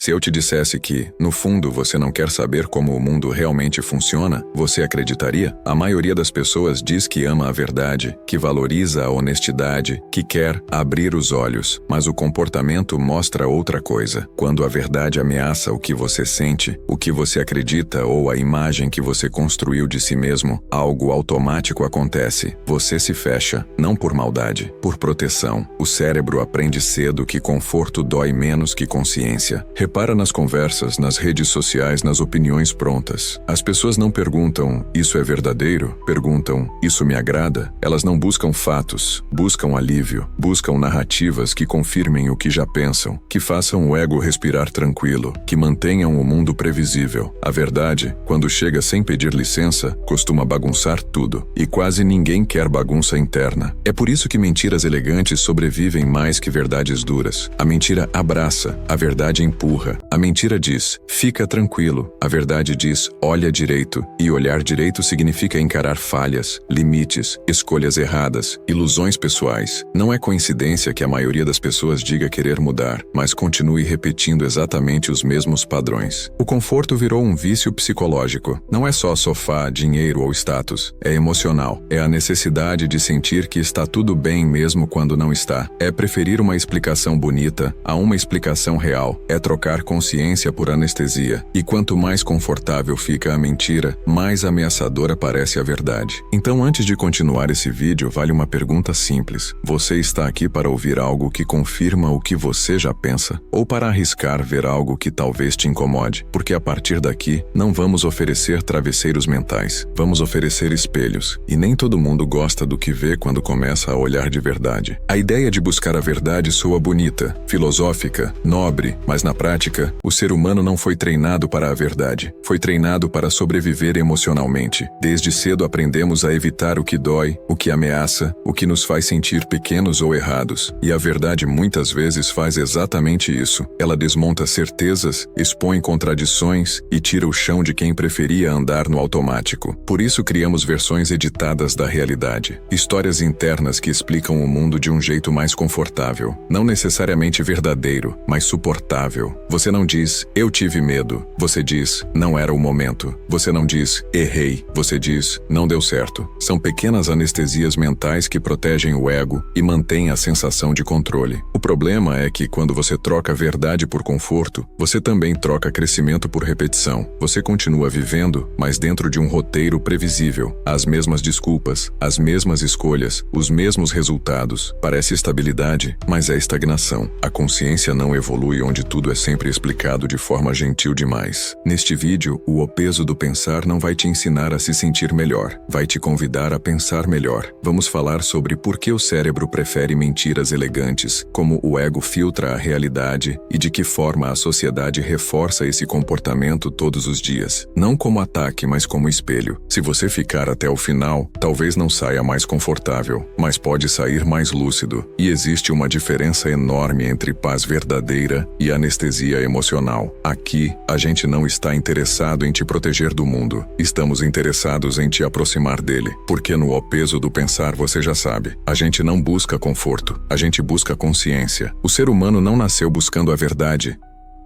Se eu te dissesse que, no fundo, você não quer saber como o mundo realmente funciona, você acreditaria? A maioria das pessoas diz que ama a verdade, que valoriza a honestidade, que quer abrir os olhos, mas o comportamento mostra outra coisa. Quando a verdade ameaça o que você sente, o que você acredita ou a imagem que você construiu de si mesmo, algo automático acontece. Você se fecha, não por maldade, por proteção. O cérebro aprende cedo que conforto dói menos que consciência. Repara nas conversas, nas redes sociais, nas opiniões prontas. As pessoas não perguntam, isso é verdadeiro? Perguntam, isso me agrada? Elas não buscam fatos, buscam alívio, buscam narrativas que confirmem o que já pensam, que façam o ego respirar tranquilo, que mantenham o mundo previsível. A verdade, quando chega sem pedir licença, costuma bagunçar tudo. E quase ninguém quer bagunça interna. É por isso que mentiras elegantes sobrevivem mais que verdades duras. A mentira abraça, a verdade empurra. A mentira diz, fica tranquilo. A verdade diz, olha direito. E olhar direito significa encarar falhas, limites, escolhas erradas, ilusões pessoais. Não é coincidência que a maioria das pessoas diga querer mudar, mas continue repetindo exatamente os mesmos padrões. O conforto virou um vício psicológico. Não é só sofá, dinheiro ou status. É emocional. É a necessidade de sentir que está tudo bem mesmo quando não está. É preferir uma explicação bonita a uma explicação real. É trocar consciência por anestesia. E quanto mais confortável fica a mentira, mais ameaçadora parece a verdade. Então, antes de continuar esse vídeo, vale uma pergunta simples. Você está aqui para ouvir algo que confirma o que você já pensa? Ou para arriscar ver algo que talvez te incomode? Porque a partir daqui, não vamos oferecer travesseiros mentais. Vamos oferecer espelhos. E nem todo mundo gosta do que vê quando começa a olhar de verdade. A ideia de buscar a verdade soa bonita, filosófica, nobre, mas na prática, o ser humano não foi treinado para a verdade. Foi treinado para sobreviver emocionalmente. Desde cedo aprendemos a evitar o que dói, o que ameaça, o que nos faz sentir pequenos ou errados. E a verdade muitas vezes faz exatamente isso. Ela desmonta certezas, expõe contradições e tira o chão de quem preferia andar no automático. Por isso criamos versões editadas da realidade. Histórias internas que explicam o mundo de um jeito mais confortável. Não necessariamente verdadeiro, mas suportável. Você não diz, eu tive medo. Você diz, não era o momento. Você não diz, errei. Você diz, não deu certo. São pequenas anestesias mentais que protegem o ego e mantêm a sensação de controle. O problema é que quando você troca verdade por conforto, você também troca crescimento por repetição. Você continua vivendo, mas dentro de um roteiro previsível. As mesmas desculpas, as mesmas escolhas, os mesmos resultados. Parece estabilidade, mas é estagnação. A consciência não evolui onde tudo é sempre explicado de forma gentil demais. Neste vídeo, o peso do pensar não vai te ensinar a se sentir melhor, vai te convidar a pensar melhor. Vamos falar sobre por que o cérebro prefere mentiras elegantes, como o ego filtra a realidade e de que forma a sociedade reforça esse comportamento todos os dias. Não como ataque, mas como espelho. Se você ficar até o final, talvez não saia mais confortável, mas pode sair mais lúcido. E existe uma diferença enorme entre paz verdadeira e anestesia emocional. Aqui, a gente não está interessado em te proteger do mundo. Estamos interessados em te aproximar dele. Porque no peso do pensar você já sabe. A gente não busca conforto. A gente busca consciência. O ser humano não nasceu buscando a verdade.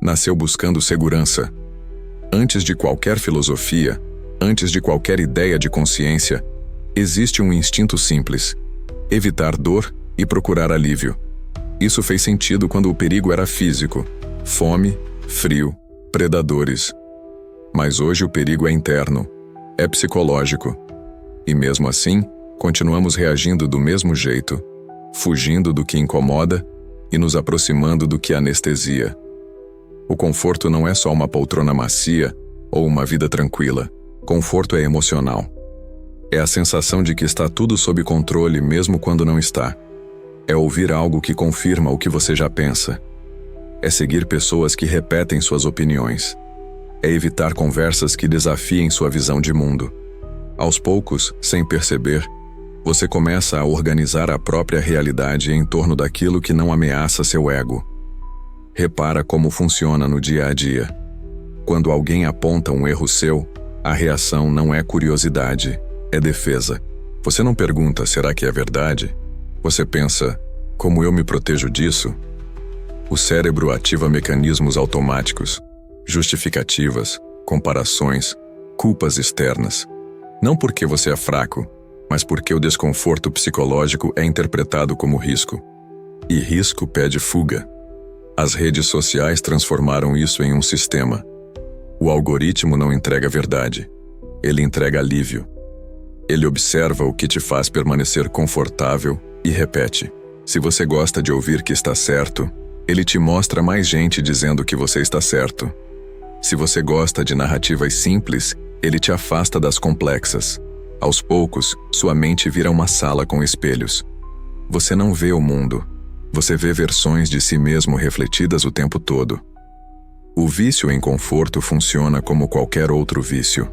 Nasceu buscando segurança. Antes de qualquer filosofia, antes de qualquer ideia de consciência, existe um instinto simples: evitar dor e procurar alívio. Isso fez sentido quando o perigo era físico. Fome, frio, predadores. Mas hoje o perigo é interno, é psicológico. E mesmo assim, continuamos reagindo do mesmo jeito, fugindo do que incomoda e nos aproximando do que anestesia. O conforto não é só uma poltrona macia ou uma vida tranquila. Conforto é emocional. É a sensação de que está tudo sob controle mesmo quando não está. É ouvir algo que confirma o que você já pensa. É seguir pessoas que repetem suas opiniões. É evitar conversas que desafiem sua visão de mundo. Aos poucos, sem perceber, você começa a organizar a própria realidade em torno daquilo que não ameaça seu ego. Repara como funciona no dia a dia. Quando alguém aponta um erro seu, a reação não é curiosidade, é defesa. Você não pergunta, será que é verdade? Você pensa, como eu me protejo disso? O cérebro ativa mecanismos automáticos, justificativas, comparações, culpas externas. Não porque você é fraco, mas porque o desconforto psicológico é interpretado como risco. E risco pede fuga. As redes sociais transformaram isso em um sistema. O algoritmo não entrega verdade. Ele entrega alívio. Ele observa o que te faz permanecer confortável e repete. Se você gosta de ouvir que está certo, ele te mostra mais gente dizendo que você está certo. Se você gosta de narrativas simples, ele te afasta das complexas. Aos poucos, sua mente vira uma sala com espelhos. Você não vê o mundo. Você vê versões de si mesmo refletidas o tempo todo. O vício em conforto funciona como qualquer outro vício.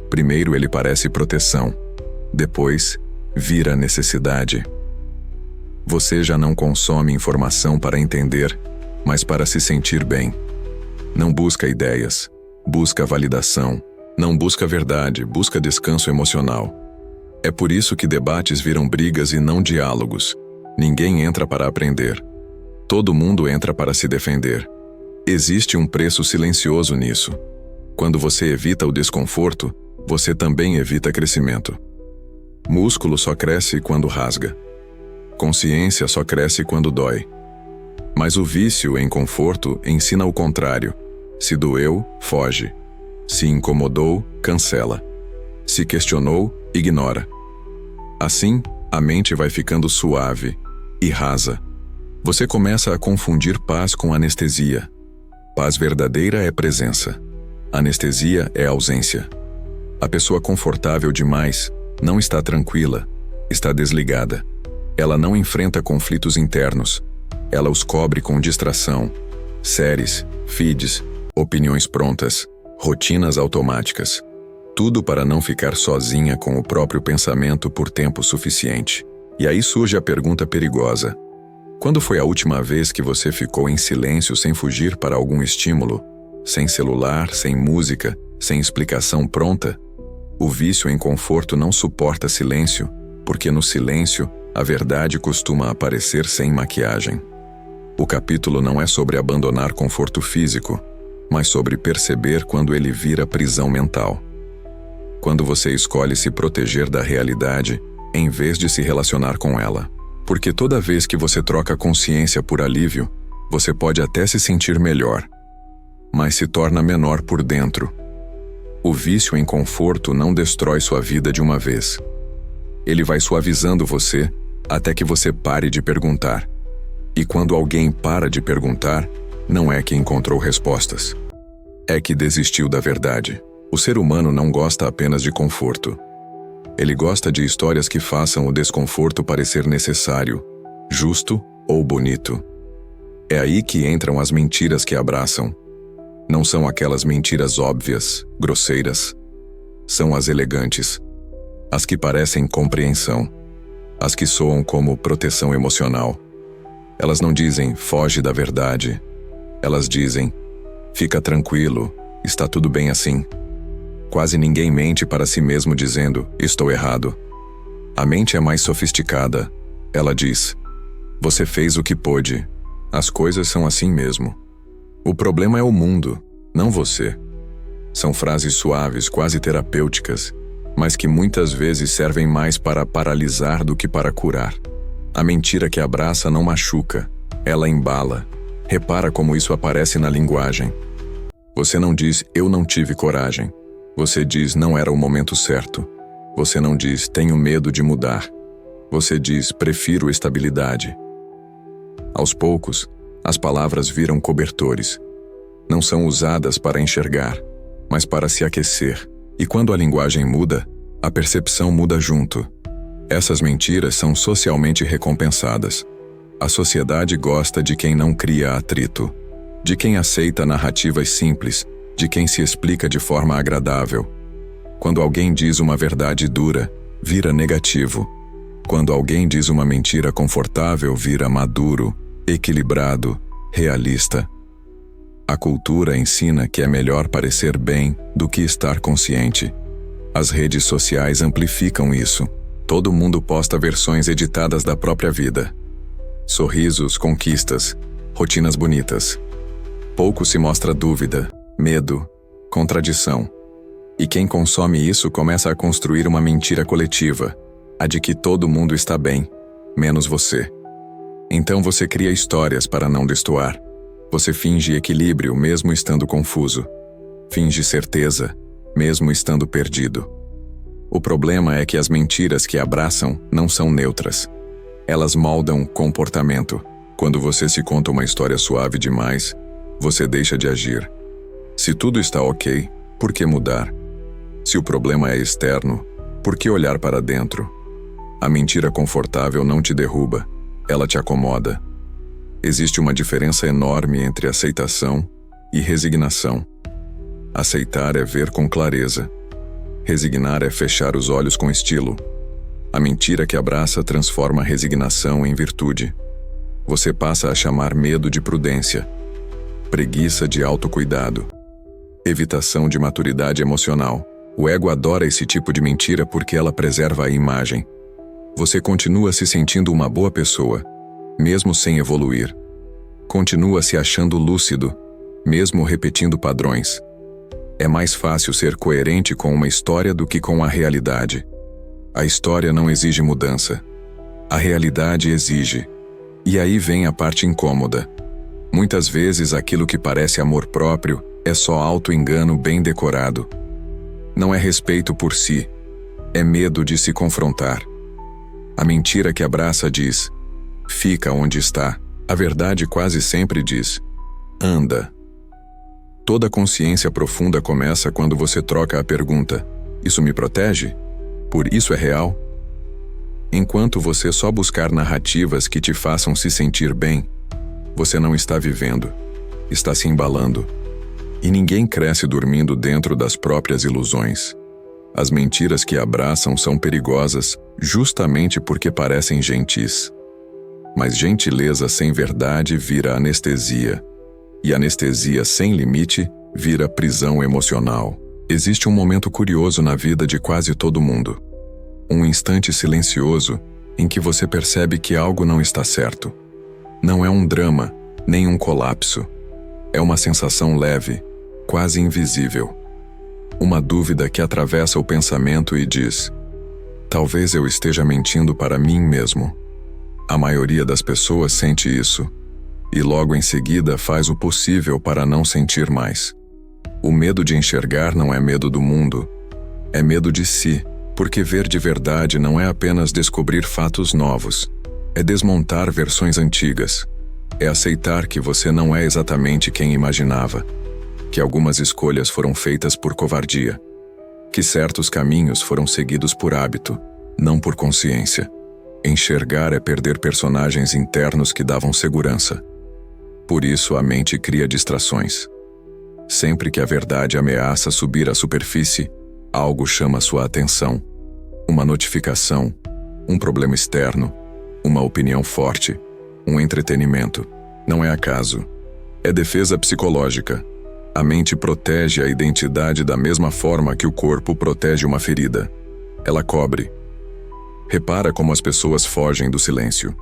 Primeiro ele parece proteção. Depois, vira necessidade. Você já não consome informação para entender, mas para se sentir bem. Não busca ideias, busca validação. Não busca verdade, busca descanso emocional. É por isso que debates viram brigas e não diálogos. Ninguém entra para aprender. Todo mundo entra para se defender. Existe um preço silencioso nisso. Quando você evita o desconforto, você também evita crescimento. Músculo só cresce quando rasga. Consciência só cresce quando dói. Mas o vício em conforto ensina o contrário. Se doeu, foge. Se incomodou, cancela. Se questionou, ignora. Assim, a mente vai ficando suave e rasa. Você começa a confundir paz com anestesia. Paz verdadeira é presença. Anestesia é ausência. A pessoa confortável demais não está tranquila, está desligada. Ela não enfrenta conflitos internos. Ela os cobre com distração. Séries, feeds, opiniões prontas, rotinas automáticas. Tudo para não ficar sozinha com o próprio pensamento por tempo suficiente. E aí surge a pergunta perigosa. Quando foi a última vez que você ficou em silêncio sem fugir para algum estímulo? Sem celular, sem música, sem explicação pronta? O vício em conforto não suporta silêncio, porque no silêncio, a verdade costuma aparecer sem maquiagem. O capítulo não é sobre abandonar conforto físico, mas sobre perceber quando ele vira prisão mental. Quando você escolhe se proteger da realidade, em vez de se relacionar com ela. Porque toda vez que você troca consciência por alívio, você pode até se sentir melhor, mas se torna menor por dentro. O vício em conforto não destrói sua vida de uma vez. Ele vai suavizando você até que você pare de perguntar. E quando alguém para de perguntar, não é que encontrou respostas. É que desistiu da verdade. O ser humano não gosta apenas de conforto. Ele gosta de histórias que façam o desconforto parecer necessário, justo ou bonito. É aí que entram as mentiras que abraçam. Não são aquelas mentiras óbvias, grosseiras. São as elegantes. As que parecem compreensão. As que soam como proteção emocional. Elas não dizem, foge da verdade. Elas dizem, fica tranquilo, está tudo bem assim. Quase ninguém mente para si mesmo dizendo, estou errado. A mente é mais sofisticada. Ela diz, você fez o que pôde. As coisas são assim mesmo. O problema é o mundo, não você. São frases suaves, quase terapêuticas, mas que muitas vezes servem mais para paralisar do que para curar. A mentira que abraça não machuca, ela embala. Repara como isso aparece na linguagem. Você não diz, eu não tive coragem. Você diz, não era o momento certo. Você não diz, tenho medo de mudar. Você diz, prefiro estabilidade. Aos poucos, as palavras viram cobertores. Não são usadas para enxergar, mas para se aquecer. E quando a linguagem muda, a percepção muda junto. Essas mentiras são socialmente recompensadas. A sociedade gosta de quem não cria atrito, de quem aceita narrativas simples, de quem se explica de forma agradável. Quando alguém diz uma verdade dura, vira negativo. Quando alguém diz uma mentira confortável, vira maduro, equilibrado, realista. A cultura ensina que é melhor parecer bem do que estar consciente. As redes sociais amplificam isso. Todo mundo posta versões editadas da própria vida. Sorrisos, conquistas, rotinas bonitas. Pouco se mostra dúvida, medo, contradição. E quem consome isso começa a construir uma mentira coletiva, a de que todo mundo está bem, menos você. Então você cria histórias para não destoar. Você finge equilíbrio mesmo estando confuso. Finge certeza, mesmo estando perdido. O problema é que as mentiras que abraçam não são neutras. Elas moldam comportamento. Quando você se conta uma história suave demais, você deixa de agir. Se tudo está ok, por que mudar? Se o problema é externo, por que olhar para dentro? A mentira confortável não te derruba, ela te acomoda. Existe uma diferença enorme entre aceitação e resignação. Aceitar é ver com clareza. Resignar é fechar os olhos com estilo. A mentira que abraça transforma a resignação em virtude. Você passa a chamar medo de prudência, preguiça de autocuidado, evitação de maturidade emocional. O ego adora esse tipo de mentira porque ela preserva a imagem. Você continua se sentindo uma boa pessoa, mesmo sem evoluir. Continua se achando lúcido, mesmo repetindo padrões. É mais fácil ser coerente com uma história do que com a realidade. A história não exige mudança. A realidade exige. E aí vem a parte incômoda. Muitas vezes aquilo que parece amor próprio é só auto-engano bem decorado. Não é respeito por si, é medo de se confrontar. A mentira que abraça diz: fica onde está. A verdade quase sempre diz: anda. Toda consciência profunda começa quando você troca a pergunta: isso me protege? Por isso é real? Enquanto você só buscar narrativas que te façam se sentir bem, você não está vivendo, está se embalando. E ninguém cresce dormindo dentro das próprias ilusões. As mentiras que abraçam são perigosas justamente porque parecem gentis. Mas gentileza sem verdade vira anestesia. E anestesia sem limite vira prisão emocional. Existe um momento curioso na vida de quase todo mundo. Um instante silencioso em que você percebe que algo não está certo. Não é um drama, nem um colapso. É uma sensação leve, quase invisível. Uma dúvida que atravessa o pensamento e diz: talvez eu esteja mentindo para mim mesmo. A maioria das pessoas sente isso, e logo em seguida faz o possível para não sentir mais. O medo de enxergar não é medo do mundo, é medo de si, porque ver de verdade não é apenas descobrir fatos novos, é desmontar versões antigas, é aceitar que você não é exatamente quem imaginava, que algumas escolhas foram feitas por covardia, que certos caminhos foram seguidos por hábito, não por consciência. Enxergar é perder personagens internos que davam segurança. Por isso a mente cria distrações. Sempre que a verdade ameaça subir à superfície, algo chama sua atenção. Uma notificação, um problema externo, uma opinião forte, um entretenimento. Não é acaso. É defesa psicológica. A mente protege a identidade da mesma forma que o corpo protege uma ferida. Ela cobre. Repara como as pessoas fogem do silêncio.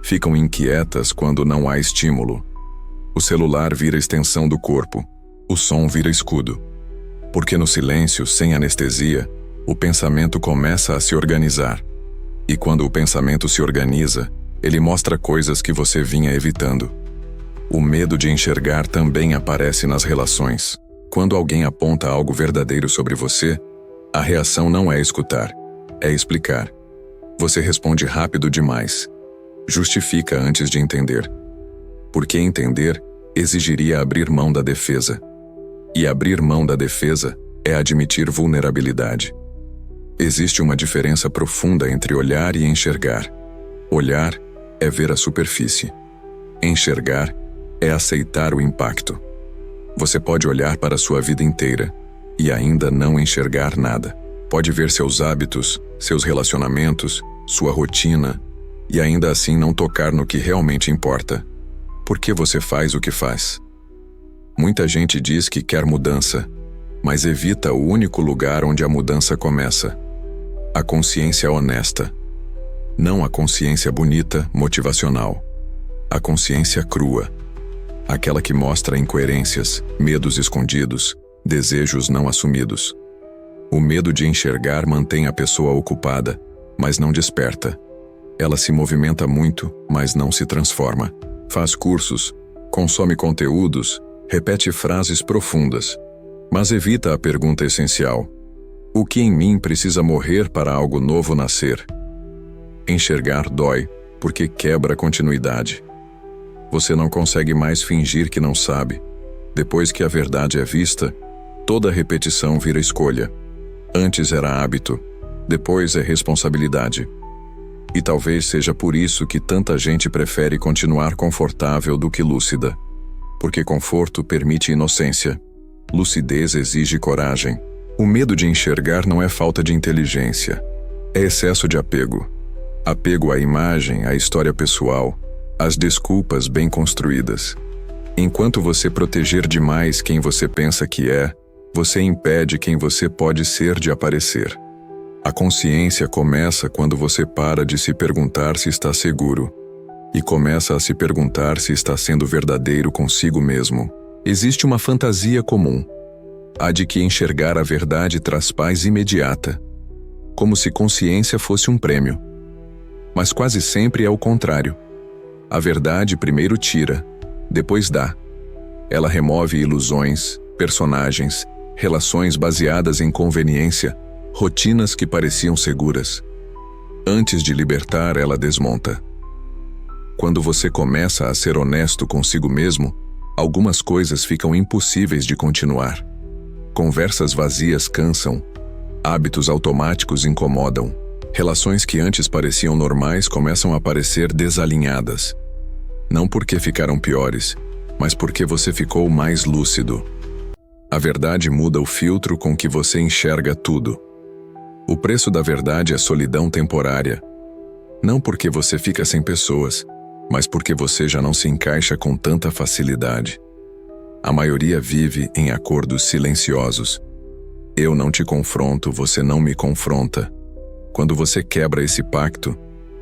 Ficam inquietas quando não há estímulo. O celular vira extensão do corpo. O som vira escudo. Porque no silêncio, sem anestesia, o pensamento começa a se organizar. E quando o pensamento se organiza, ele mostra coisas que você vinha evitando. O medo de enxergar também aparece nas relações. Quando alguém aponta algo verdadeiro sobre você, a reação não é escutar, é explicar. Você responde rápido demais. Justifica antes de entender. Porque entender exigiria abrir mão da defesa. E abrir mão da defesa é admitir vulnerabilidade. Existe uma diferença profunda entre olhar e enxergar. Olhar é ver a superfície. Enxergar é aceitar o impacto. Você pode olhar para a sua vida inteira e ainda não enxergar nada. Pode ver seus hábitos, seus relacionamentos, sua rotina, e ainda assim não tocar no que realmente importa. Por que você faz o que faz? Muita gente diz que quer mudança, mas evita o único lugar onde a mudança começa. A consciência honesta. Não a consciência bonita, motivacional. A consciência crua. Aquela que mostra incoerências, medos escondidos, desejos não assumidos. O medo de enxergar mantém a pessoa ocupada, mas não desperta. Ela se movimenta muito, mas não se transforma. Faz cursos, consome conteúdos, repete frases profundas, mas evita a pergunta essencial: o que em mim precisa morrer para algo novo nascer? Enxergar dói, porque quebra a continuidade. Você não consegue mais fingir que não sabe. Depois que a verdade é vista, toda repetição vira escolha. Antes era hábito, depois é responsabilidade. E talvez seja por isso que tanta gente prefere continuar confortável do que lúcida. Porque conforto permite inocência. Lucidez exige coragem. O medo de enxergar não é falta de inteligência. É excesso de apego. Apego à imagem, à história pessoal, às desculpas bem construídas. Enquanto você proteger demais quem você pensa que é, você impede quem você pode ser de aparecer. A consciência começa quando você para de se perguntar se está seguro e começa a se perguntar se está sendo verdadeiro consigo mesmo. Existe uma fantasia comum, a de que enxergar a verdade traz paz imediata, como se consciência fosse um prêmio. Mas quase sempre é o contrário. A verdade primeiro tira, depois dá. Ela remove ilusões, personagens, relações baseadas em conveniência, rotinas que pareciam seguras. Antes de libertar, ela desmonta. Quando você começa a ser honesto consigo mesmo, algumas coisas ficam impossíveis de continuar. Conversas vazias cansam, hábitos automáticos incomodam. Relações que antes pareciam normais começam a parecer desalinhadas. Não porque ficaram piores, mas porque você ficou mais lúcido. A verdade muda o filtro com que você enxerga tudo. O preço da verdade é solidão temporária. Não porque você fica sem pessoas, mas porque você já não se encaixa com tanta facilidade. A maioria vive em acordos silenciosos. Eu não te confronto, você não me confronta. Quando você quebra esse pacto,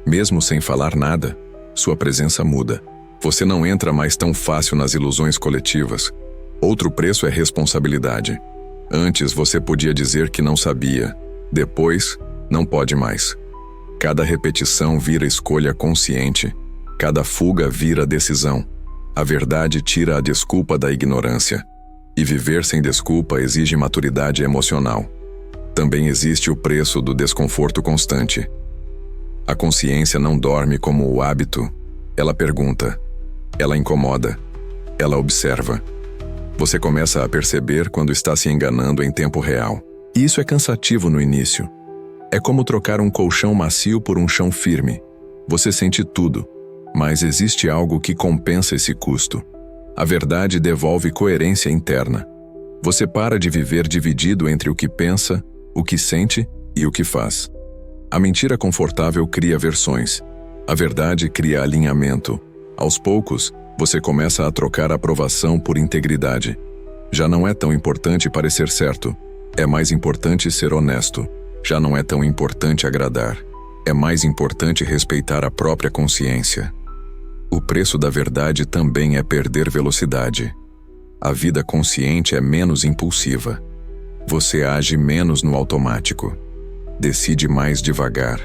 mesmo sem falar nada, sua presença muda. Você não entra mais tão fácil nas ilusões coletivas. Outro preço é responsabilidade. Antes você podia dizer que não sabia. Depois, não pode mais. Cada repetição vira escolha consciente. Cada fuga vira decisão. A verdade tira a desculpa da ignorância. E viver sem desculpa exige maturidade emocional. Também existe o preço do desconforto constante. A consciência não dorme como o hábito. Ela pergunta. Ela incomoda. Ela observa. Você começa a perceber quando está se enganando em tempo real. E isso é cansativo no início. É como trocar um colchão macio por um chão firme. Você sente tudo, mas existe algo que compensa esse custo. A verdade devolve coerência interna. Você para de viver dividido entre o que pensa, o que sente e o que faz. A mentira confortável cria versões. A verdade cria alinhamento. Aos poucos, você começa a trocar aprovação por integridade. Já não é tão importante parecer certo. É mais importante ser honesto. Já não é tão importante agradar. É mais importante respeitar a própria consciência. O preço da verdade também é perder velocidade. A vida consciente é menos impulsiva. Você age menos no automático. Decide mais devagar.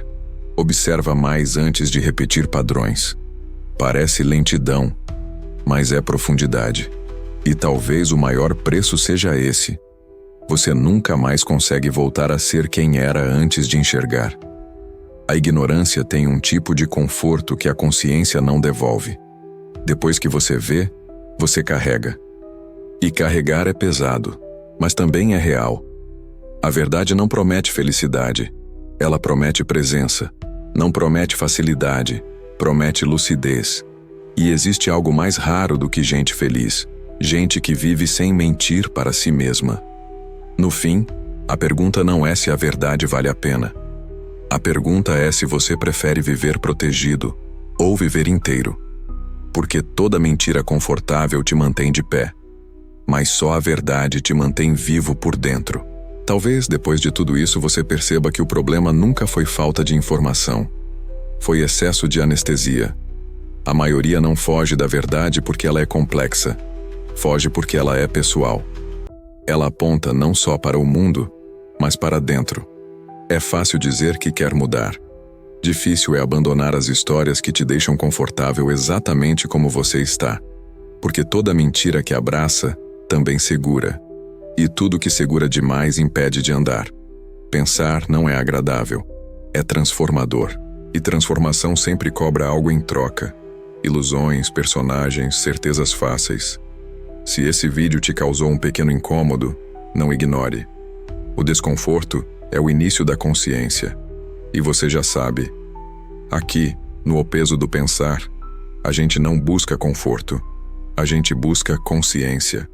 Observa mais antes de repetir padrões. Parece lentidão, mas é profundidade. E talvez o maior preço seja esse. Você nunca mais consegue voltar a ser quem era antes de enxergar. A ignorância tem um tipo de conforto que a consciência não devolve. Depois que você vê, você carrega. E carregar é pesado, mas também é real. A verdade não promete felicidade. Ela promete presença. Não promete facilidade. Promete lucidez. E existe algo mais raro do que gente feliz. Gente que vive sem mentir para si mesma. No fim, a pergunta não é se a verdade vale a pena. A pergunta é se você prefere viver protegido ou viver inteiro. Porque toda mentira confortável te mantém de pé. Mas só a verdade te mantém vivo por dentro. Talvez depois de tudo isso você perceba que o problema nunca foi falta de informação. Foi excesso de anestesia. A maioria não foge da verdade porque ela é complexa. Foge porque ela é pessoal. Ela aponta não só para o mundo, mas para dentro. É fácil dizer que quer mudar. Difícil é abandonar as histórias que te deixam confortável exatamente como você está. Porque toda mentira que abraça também segura. E tudo que segura demais impede de andar. Pensar não é agradável. É transformador. E transformação sempre cobra algo em troca. Ilusões, personagens, certezas fáceis. Se esse vídeo te causou um pequeno incômodo, não ignore. O desconforto é o início da consciência. E você já sabe. Aqui, no O Peso do Pensar, a gente não busca conforto. A gente busca consciência.